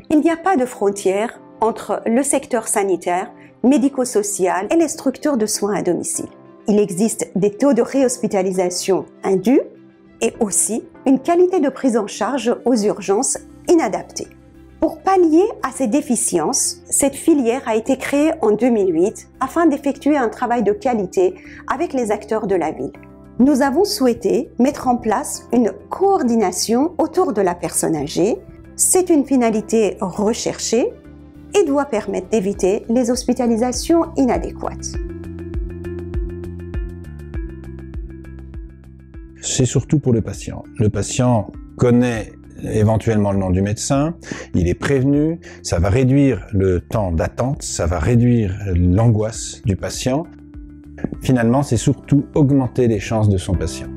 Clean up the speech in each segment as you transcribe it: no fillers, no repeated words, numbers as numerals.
Il n'y a pas de frontière entre le secteur sanitaire, médico-social et les structures de soins à domicile. Il existe des taux de réhospitalisation indus et aussi une qualité de prise en charge aux urgences inadaptée. Pour pallier à ces déficiences, cette filière a été créée en 2008 afin d'effectuer un travail de qualité avec les acteurs de la ville. Nous avons souhaité mettre en place une coordination autour de la personne âgée. C'est une finalité recherchée et doit permettre d'éviter les hospitalisations inadéquates. C'est surtout pour le patient. Le patient connaît éventuellement le nom du médecin, il est prévenu, ça va réduire le temps d'attente, ça va réduire l'angoisse du patient. Finalement, c'est surtout augmenter les chances de son patient.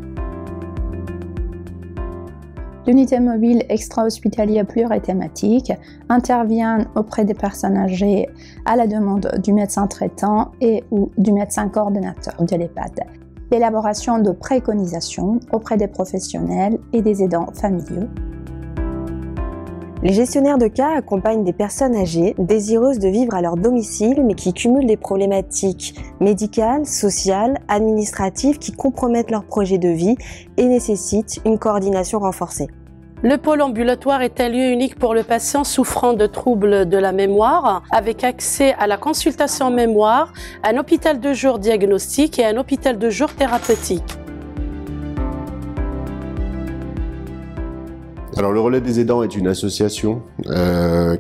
L'unité mobile extra-hospitalière plurithématique intervient auprès des personnes âgées à la demande du médecin traitant et ou du médecin coordonnateur de l'EHPAD. L'élaboration de préconisations auprès des professionnels et des aidants familiaux. Les gestionnaires de cas accompagnent des personnes âgées désireuses de vivre à leur domicile mais qui cumulent des problématiques médicales, sociales, administratives qui compromettent leur projet de vie et nécessitent une coordination renforcée. Le pôle ambulatoire est un lieu unique pour le patient souffrant de troubles de la mémoire, avec accès à la consultation mémoire, un hôpital de jour diagnostique et un hôpital de jour thérapeutique. Alors le Relais des aidants est une association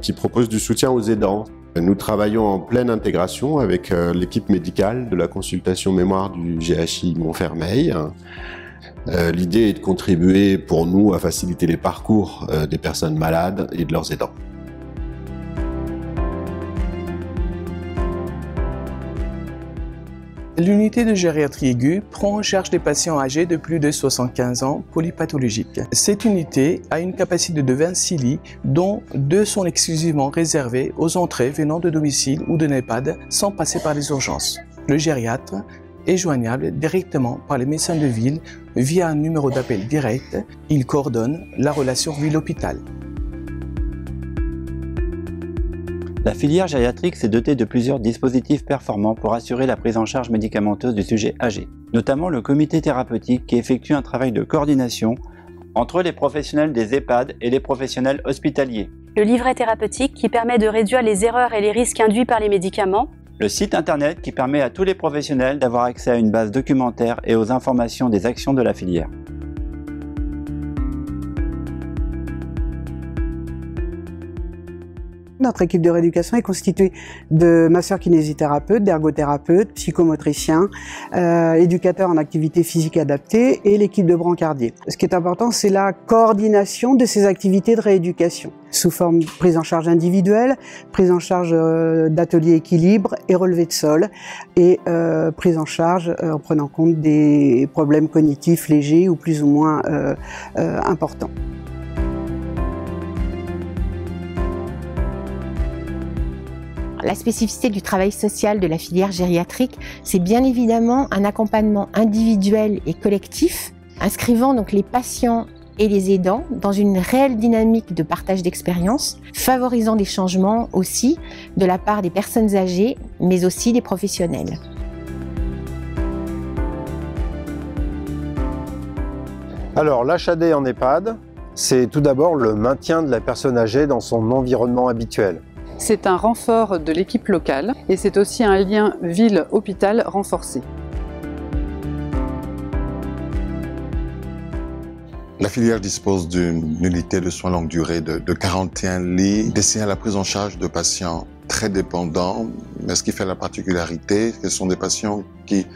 qui propose du soutien aux aidants. Nous travaillons en pleine intégration avec l'équipe médicale de la consultation mémoire du GHI Montfermeil. L'idée est de contribuer pour nous à faciliter les parcours des personnes malades et de leurs aidants. L'unité de gériatrie aiguë prend en charge des patients âgés de plus de 75 ans polypathologiques. Cette unité a une capacité de 26 lits, dont 2 sont exclusivement réservés aux entrées venant de domicile ou de l'EHPAD sans passer par les urgences. Le gériatre est joignable directement par les médecins de ville via un numéro d'appel direct. Il coordonne la relation ville-hôpital. La filière gériatrique s'est dotée de plusieurs dispositifs performants pour assurer la prise en charge médicamenteuse du sujet âgé, notamment le comité thérapeutique qui effectue un travail de coordination entre les professionnels des EHPAD et les professionnels hospitaliers. Le livret thérapeutique qui permet de réduire les erreurs et les risques induits par les médicaments. Le site internet qui permet à tous les professionnels d'avoir accès à une base documentaire et aux informations des actions de la filière. Notre équipe de rééducation est constituée de masseurs-kinésithérapeutes, d'ergothérapeutes, psychomotriciens, éducateurs en activité physique adaptée et l'équipe de brancardiers. Ce qui est important, c'est la coordination de ces activités de rééducation sous forme de prise en charge individuelle, prise en charge d'ateliers équilibre et relevé de sol et prise en charge en prenant compte des problèmes cognitifs légers ou plus ou moins importants. La spécificité du travail social de la filière gériatrique, c'est bien évidemment un accompagnement individuel et collectif, inscrivant donc les patients et les aidants dans une réelle dynamique de partage d'expériences, favorisant des changements aussi de la part des personnes âgées, mais aussi des professionnels. Alors, l'HAD en EHPAD, c'est tout d'abord le maintien de la personne âgée dans son environnement habituel. C'est un renfort de l'équipe locale et c'est aussi un lien ville-hôpital renforcé. La filière dispose d'une unité de soins longue durée de 41 lits destinés à la prise en charge de patients très dépendants. Mais ce qui fait la particularité, ce sont des patients qui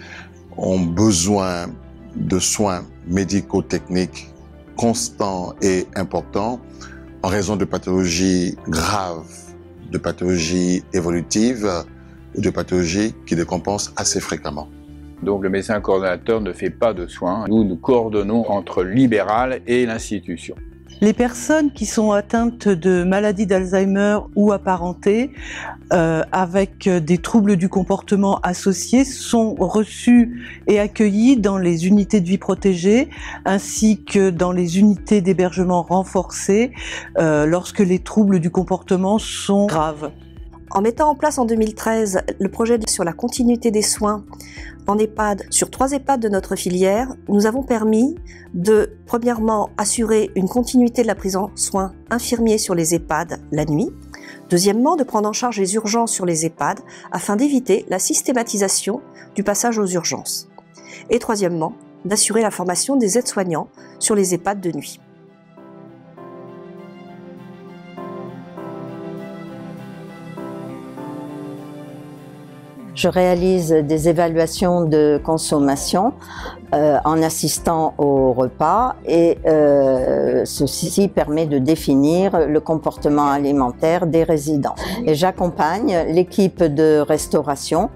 ont besoin de soins médico-techniques constants et importants en raison de pathologies graves, de pathologies évolutives et de pathologies qui décompensent assez fréquemment. Donc le médecin coordonnateur ne fait pas de soins. Nous coordonnons entre le libéral et l'institution. Les personnes qui sont atteintes de maladie d'Alzheimer ou apparentées avec des troubles du comportement associés sont reçues et accueillies dans les unités de vie protégée ainsi que dans les unités d'hébergement renforcées lorsque les troubles du comportement sont graves. En mettant en place en 2013 le projet sur la continuité des soins en EHPAD, sur 3 EHPAD de notre filière, nous avons permis de, premièrement, assurer une continuité de la prise en soins infirmiers sur les EHPAD la nuit. Deuxièmement, de prendre en charge les urgences sur les EHPAD afin d'éviter la systématisation du passage aux urgences. Et troisièmement, d'assurer la formation des aides-soignants sur les EHPAD de nuit. Je réalise des évaluations de consommation en assistant au repas et ceci permet de définir le comportement alimentaire des résidents. Et j'accompagne l'équipe de restauration.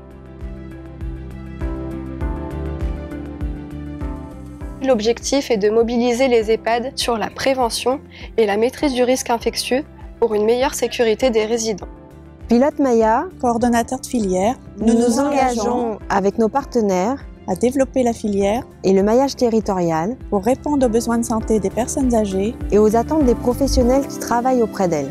L'objectif est de mobiliser les EHPAD sur la prévention et la maîtrise du risque infectieux pour une meilleure sécurité des résidents. Pilote Maya, coordonnateur de filière, nous nous engageons avec nos partenaires à développer la filière et le maillage territorial pour répondre aux besoins de santé des personnes âgées et aux attentes des professionnels qui travaillent auprès d'elles.